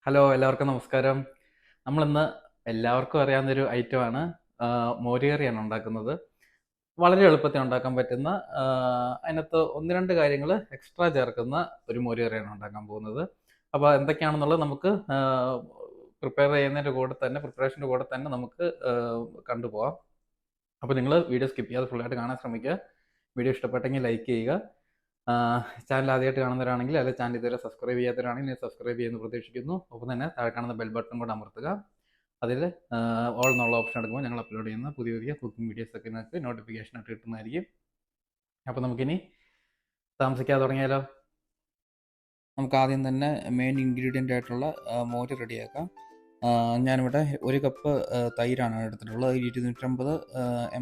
Hello, എല്ലാവർക്കും നമസ്കാരം. നമ്മളിന്ന് എല്ലാവർക്കും അറിയാവുന്നൊരു ഐറ്റമാണ് മോരുകറിയാണ് ഉണ്ടാക്കുന്നത്. വളരെ എളുപ്പത്തിൽ ഉണ്ടാക്കാൻ പറ്റുന്ന അതിനകത്ത് ഒന്ന് രണ്ട് കാര്യങ്ങൾ എക്സ്ട്രാ ചേർക്കുന്ന ഒരു മോരുകറിയാണ് ഉണ്ടാക്കാൻ പോകുന്നത്. അപ്പോൾ എന്തൊക്കെയാണെന്നുള്ളത് നമുക്ക് പ്രിപ്പറേഷൻ്റെ കൂടെ തന്നെ നമുക്ക് കണ്ടുപോകാം. അപ്പോൾ നിങ്ങൾ വീഡിയോ സ്കിപ്പ് ചെയ്യാതെ ഫുള്ളായിട്ട് കാണാൻ ശ്രമിക്കുക. വീഡിയോ ഇഷ്ടപ്പെട്ടെങ്കിൽ ലൈക്ക് ചെയ്യുക. ചാനൽ ആദ്യമായിട്ട് കാണുന്നവരാണെങ്കിൽ അല്ലെങ്കിൽ ചാനൽ ഇതുവരെ സബ്സ്ക്രൈബ് ചെയ്യാത്തവരാണെങ്കിൽ സബ്സ്ക്രൈബ് ചെയ്യുമെന്ന് പ്രതീക്ഷിക്കുന്നു. ഒപ്പം തന്നെ താഴെ കാണുന്ന ബെൽ ബട്ടൺ കൂടെ അമർത്തുക. അതിൽ ഓൾ എന്നുള്ള ഓപ്ഷൻ എടുക്കുമ്പോൾ ഞങ്ങൾ അപ്ലോഡ് ചെയ്യുന്ന പുതിയ പുതിയ കുക്കിംഗ് വീഡിയോസൊക്കെ നിങ്ങൾക്ക് നോട്ടിഫിക്കേഷൻ ആയിട്ട് കിട്ടുന്നതായിരിക്കും. അപ്പോൾ നമുക്കിനി താമസിക്കാതെ തുടങ്ങിയാലോ. നമുക്ക് ആദ്യം തന്നെ മെയിൻ ഇൻഗ്രീഡിയൻ്റ് ആയിട്ടുള്ള മോര് റെഡിയാക്കാം. ഞാനിവിടെ 1 കപ്പ് തൈരാണ് എടുത്തിട്ടുള്ളത്. 250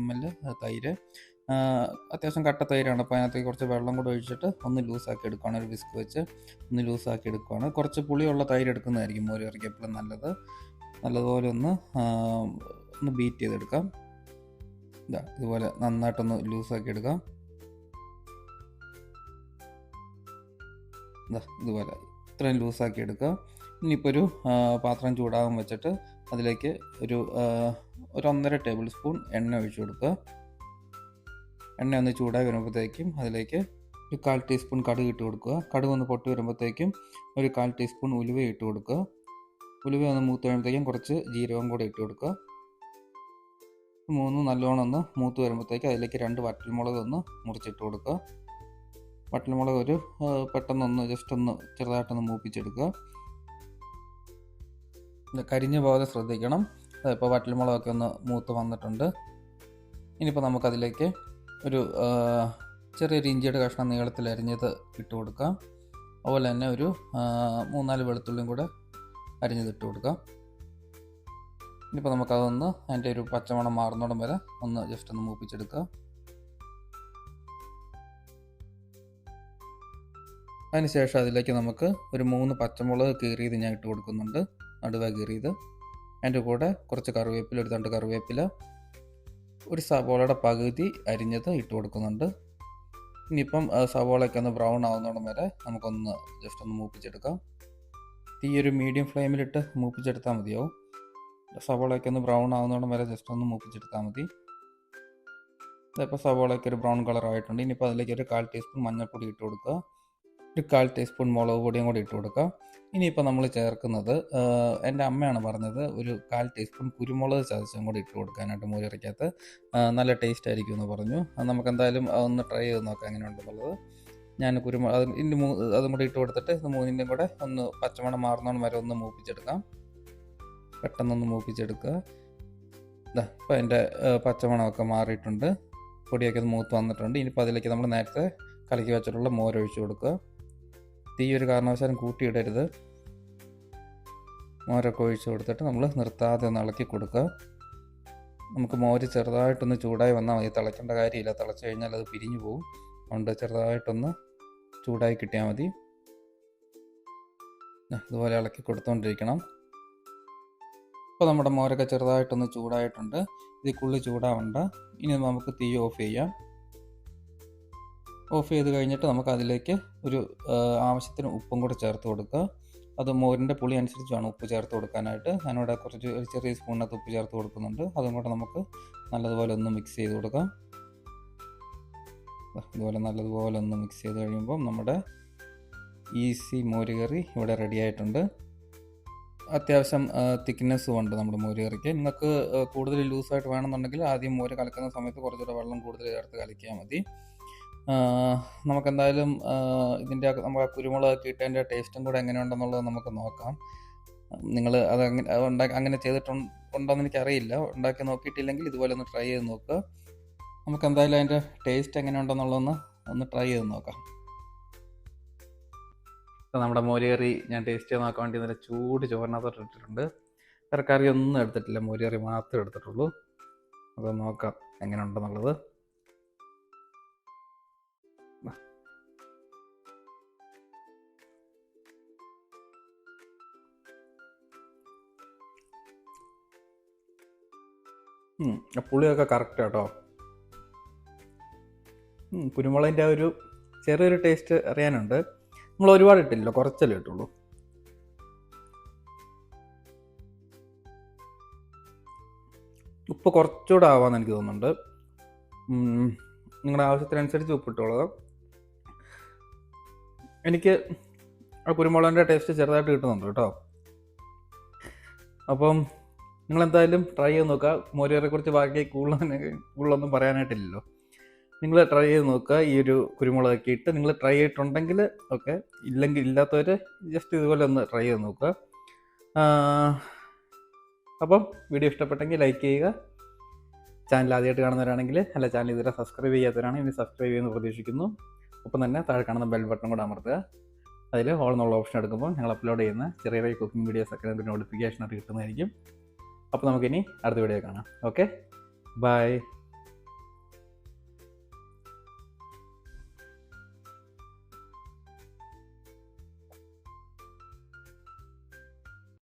ml തൈര്. അത്യാവശ്യം കട്ട തൈരാണ്. അപ്പോൾ അതിനകത്തേക്ക് കുറച്ച് വെള്ളം കൂടെ ഒഴിച്ചിട്ട് ഒന്ന് ലൂസാക്കി എടുക്കുകയാണ്. ഒരു വിസ്ക് വെച്ച് ഒന്ന് ലൂസാക്കി എടുക്കുകയാണ്. കുറച്ച് പുളിയുള്ള തൈര് എടുക്കുന്നതായിരിക്കും മോര് കറിക്ക് എപ്പോഴും നല്ലത്. നല്ലതുപോലെ ഒന്ന് ബീറ്റ് ചെയ്തെടുക്കാം. ഇതുപോലെ നന്നായിട്ടൊന്ന് ലൂസാക്കി എടുക്കാം. ഇതുപോലെ ഇത്രയും ലൂസാക്കി എടുക്കുക. ഇനിയിപ്പോൾ ഒരു പാത്രം ചൂടാകാൻ വെച്ചിട്ട് അതിലേക്ക് ഒരു 1.5 ടേബിൾ സ്പൂൺ എണ്ണ ഒഴിച്ചു കൊടുക്കുക. എണ്ണ ഒന്ന് ചൂടായി വരുമ്പോഴത്തേക്കും അതിലേക്ക് ഒരു 1/4 ടീസ്പൂൺ കടുക് ഇട്ട് കൊടുക്കുക. കടുക് ഒന്ന് പൊട്ടി വരുമ്പോഴത്തേക്കും ഒരു 1/4 ടീസ്പൂൺ ഉലുവ ഇട്ട് കൊടുക്കുക. ഉലുവ ഒന്ന് മൂത്ത് വരുമ്പോഴത്തേക്കും കുറച്ച് ജീരകം കൂടെ ഇട്ട് കൊടുക്കുക. മൂന്ന് നല്ലോണം ഒന്ന് മൂത്ത് വരുമ്പോഴത്തേക്കും അതിലേക്ക് 2 വറ്റൽമുളക് ഒന്ന് മുറിച്ചിട്ട് കൊടുക്കുക. വറ്റൽമുളക് ഒരു പെട്ടെന്നൊന്ന് ജസ്റ്റ് ഒന്ന് ചെറുതായിട്ടൊന്ന് മൂപ്പിച്ചെടുക്കുക. കരിഞ്ഞ പോലെ ശ്രദ്ധിക്കണം. ഇപ്പോൾ വറ്റൽമുളകൊക്കെ ഒന്ന് മൂത്ത് വന്നിട്ടുണ്ട്. ഇനിയിപ്പോൾ നമുക്കതിലേക്ക് ഒരു ചെറിയൊരു ഇഞ്ചിയുടെ കഷ്ണം നീളത്തിൽ അരിഞ്ഞത് ഇട്ട് കൊടുക്കാം. അതുപോലെ തന്നെ ഒരു 3-4 വെളുത്തുള്ളിയും കൂടെ അരിഞ്ഞത് ഇട്ട് കൊടുക്കാം. ഇനിയിപ്പോൾ നമുക്കതൊന്ന് അതിൻ്റെ ഒരു പച്ചമണം മാറുന്നോടം വരെ ഒന്ന് ജസ്റ്റ് ഒന്ന് മൂപ്പിച്ചെടുക്കുക. അതിനുശേഷം അതിലേക്ക് നമുക്ക് ഒരു 3 പച്ചമുളക് കീറിയത് ഞാൻ ഇട്ട് കൊടുക്കുന്നുണ്ട്, നടുവ കീറിയത്. അതിൻ്റെ കൂടെ കുറച്ച് കറിവേപ്പില, ഒരു തണ്ട് കറിവേപ്പില, ഒരു സവോളയുടെ പകുതി അരിഞ്ഞത് ഇട്ട് കൊടുക്കുന്നുണ്ട്. ഇനിയിപ്പം സവോളയൊക്കെ ഒന്ന് ബ്രൗൺ ആവുന്നോടം വരെ നമുക്കൊന്ന് ജസ്റ്റ് ഒന്ന് മൂപ്പിച്ചെടുക്കാം. തീ ഒരു മീഡിയം ഫ്ലെയിമിലിട്ട് മൂപ്പിച്ചെടുത്താൽ മതിയാവും. സവോളയൊക്കെ ഒന്ന് ബ്രൗൺ ആവുന്നോടം വരെ ജസ്റ്റ് ഒന്ന് മൂപ്പിച്ചെടുത്താൽ മതി. ഇതിപ്പോൾ സവോളയൊക്കെ ഒരു ബ്രൗൺ കളർ ആയിട്ടുണ്ട്. ഇനിയിപ്പോൾ അതിലേക്ക് ഒരു 1/4 ടീസ്പൂൺ മഞ്ഞൾപ്പൊടി ഇട്ട് കൊടുക്കുക. ഒരു 1/4 ടീസ്പൂൺ മുളക് പൊടിയും കൂടി ഇട്ട് കൊടുക്കുക. ഇനിയിപ്പോൾ നമ്മൾ ചേർക്കുന്നത്, എൻ്റെ അമ്മയാണ് പറഞ്ഞത്, ഒരു 1/4 ടീസ്പൂൺ കുരുമുളക് ചതച്ചും കൂടി ഇട്ട് കൊടുക്കാനായിട്ട് മോര് കറിക്കകത്ത് നല്ല ടേസ്റ്റ് ആയിരിക്കും എന്ന് പറഞ്ഞു. നമുക്ക് എന്തായാലും ഒന്ന് ട്രൈ ചെയ്ത് നോക്കാം എങ്ങനെയുണ്ടെന്നുള്ളത്. ഞാൻ അതും കൂടി ഇട്ട് കൊടുത്തിട്ട് ഇത് മൂന്നിൻ്റെയും കൂടെ ഒന്ന് പച്ചമണം മാറുന്നോണം വരെ ഒന്ന് മൂപ്പിച്ചെടുക്കാം. പെട്ടെന്നൊന്ന് മൂപ്പിച്ചെടുക്കുക. ഇപ്പോൾ അതിൻ്റെ പച്ചമണമൊക്കെ മാറിയിട്ടുണ്ട്. പൊടിയൊക്കെ ഒന്ന് മൂത്ത് വന്നിട്ടുണ്ട്. ഇനിയിപ്പോൾ അതിലേക്ക് നമ്മൾ നേരത്തെ കലക്കി വെച്ചിട്ടുള്ള മോരൊഴിച്ച് കൊടുക്കുക. തീ ഒരു കാരണവശാലും കൂട്ടിയിടരുത്. മോരൊക്കെ ഒഴിച്ച് കൊടുത്തിട്ട് നമ്മൾ നിർത്താതെ ഒന്ന് ഇളക്കി കൊടുക്കുക. നമുക്ക് മോര് ചെറുതായിട്ടൊന്ന് ചൂടായി വന്നാൽ മതി, തിളയ്ക്കേണ്ട കാര്യമില്ല. തിളച്ച് കഴിഞ്ഞാൽ അത് പിരിഞ്ഞു പോകും. അതുകൊണ്ട് ചെറുതായിട്ടൊന്ന് ചൂടായി കിട്ടിയാൽ മതി. ഇതുപോലെ ഇളക്കി കൊടുത്തുകൊണ്ടിരിക്കണം. ഇപ്പോൾ നമ്മുടെ മോരൊക്കെ ചെറുതായിട്ടൊന്ന് ചൂടായിട്ടുണ്ട്. ഇതിക്കുള്ളിൽ ചൂടാവണ്ട. ഇനി നമുക്ക് തീ ഓഫ് ചെയ്യാം. ഓഫ് ചെയ്ത് കഴിഞ്ഞിട്ട് നമുക്ക് അതിലേക്ക് ഒരു ആവശ്യത്തിന് ഉപ്പും കൂടെ ചേർത്ത് കൊടുക്കുക. അത് മോരിൻ്റെ പുളി അനുസരിച്ച് വേണം ഉപ്പ് ചേർത്ത് കൊടുക്കാനായിട്ട്. ഞാനിവിടെ ഒരു ചെറിയ സ്പൂണിനകത്ത് ഉപ്പ് ചേർത്ത് കൊടുക്കുന്നുണ്ട്. അതും കൂടെ നമുക്ക് നല്ലതുപോലെ ഒന്ന് മിക്സ് ചെയ്ത് കൊടുക്കാം. ഇതുപോലെ നല്ലതുപോലെ ഒന്ന് മിക്സ് ചെയ്ത് കഴിയുമ്പോൾ നമ്മുടെ ഈസി മോര് കറി ഇവിടെ റെഡി ആയിട്ടുണ്ട്. അത്യാവശ്യം തിക്നെസ്സും ഉണ്ട് നമ്മുടെ മോര് കറിക്ക്. നിങ്ങൾക്ക് കൂടുതൽ ലൂസായിട്ട് വേണമെന്നുണ്ടെങ്കിൽ ആദ്യം മോര് കലക്കുന്ന സമയത്ത് കുറച്ചുകൂടെ വെള്ളം കൂടുതൽ ചേർത്ത് കലക്കിയാൽ മതി. നമുക്കെന്തായാലും ഇതിൻ്റെ നമുക്ക് കുരുമുളകൊക്കെ ഇട്ടതിൻ്റെ ടേസ്റ്റും കൂടെ എങ്ങനെയുണ്ടെന്നുള്ളത് നമുക്ക് നോക്കാം. നിങ്ങൾ അത് അങ്ങനെ ചെയ്തിട്ടുണ്ടോയെന്ന് എനിക്കറിയില്ല. ഉണ്ടാക്കി നോക്കിയിട്ടില്ലെങ്കിൽ ഇതുപോലെ ഒന്ന് ട്രൈ ചെയ്ത് നോക്കുക. നമുക്കെന്തായാലും അതിൻ്റെ ടേസ്റ്റ് എങ്ങനെയുണ്ടെന്നുള്ളതൊന്ന് ട്രൈ ചെയ്ത് നോക്കാം. നമ്മുടെ മോര് കറി ഞാൻ ടേസ്റ്റ് ചെയ്ത് നോക്കാൻ വേണ്ടി നല്ല ചൂട് ചോറിനകത്തോട്ട് ഇട്ടിട്ടുണ്ട്. വേറെ കറി ഒന്നും എടുത്തിട്ടില്ല, മോര് കറി മാത്രമേ എടുത്തിട്ടുള്ളൂ. അത് നോക്കാം എങ്ങനെയുണ്ടെന്നുള്ളത്. പുളിയൊക്കെ കറക്റ്റ് കേട്ടോ. കുരുമുളകിൻ്റെ ഒരു ചെറിയൊരു ടേസ്റ്റ് അറിയാനുണ്ട്. നമ്മൾ ഒരുപാട് ഇട്ടില്ലല്ലോ, കുറച്ചല്ലേ ഇട്ടുള്ളൂ. ഉപ്പ് കുറച്ചുകൂടെ ആവാമെന്ന് എനിക്ക് തോന്നുന്നുണ്ട്. നിങ്ങളുടെ ആവശ്യത്തിനനുസരിച്ച് ഉപ്പിട്ടോളുക. എനിക്ക് ആ കുരുമുളകിൻ്റെ ടേസ്റ്റ് ചെറുതായിട്ട് കിട്ടുന്നുണ്ട് കേട്ടോ. അപ്പം നിങ്ങളെന്തായാലും ട്രൈ ചെയ്ത് നോക്കുക. മോരുകറിയെക്കുറിച്ച് ബാക്കി കൂടുതലൊന്നും പറയാനായിട്ടില്ലല്ലോ. നിങ്ങൾ ട്രൈ ചെയ്ത് നോക്കുക. ഈ ഒരു കുരുമുളകൊക്കെ ഇട്ട് നിങ്ങൾ ട്രൈ ചെയ്തിട്ടുണ്ടെങ്കിൽ ഓക്കെ, ഇല്ലാത്തവർ ജസ്റ്റ് ഇതുപോലെ ഒന്ന് ട്രൈ ചെയ്ത് നോക്കുക. അപ്പം വീഡിയോ ഇഷ്ടപ്പെട്ടെങ്കിൽ ലൈക്ക് ചെയ്യുക. ചാനൽ ആദ്യമായിട്ട് കാണുന്നവരാണെങ്കിൽ ചാനൽ ഇതുവരെ സബ്സ്ക്രൈബ് ചെയ്യാത്തവരാണെങ്കിൽ ഇനി സബ്സ്ക്രൈബ് ചെയ്യുമെന്ന് പ്രതീക്ഷിക്കുന്നു. ഒപ്പം തന്നെ താഴെ കാണുന്ന ബെൽ ബട്ടൺ കൂടെ അമർത്തുക. അതിൽ ഓൾ എന്നുള്ള ഓപ്ഷൻ എടുക്കുമ്പോൾ ഞങ്ങൾ അപ്ലോഡ് ചെയ്യുന്ന ചെറിയ ചെറിയ കുക്കിംഗ് വീഡിയോസൊക്കെ നിങ്ങൾക്ക് നോട്ടിഫിക്കേഷനായിട്ട് കിട്ടുന്നതായിരിക്കും. അപ്പോൾ നമുക്കിനി അടുത്ത വീഡിയോ കാണാം. Okay, by.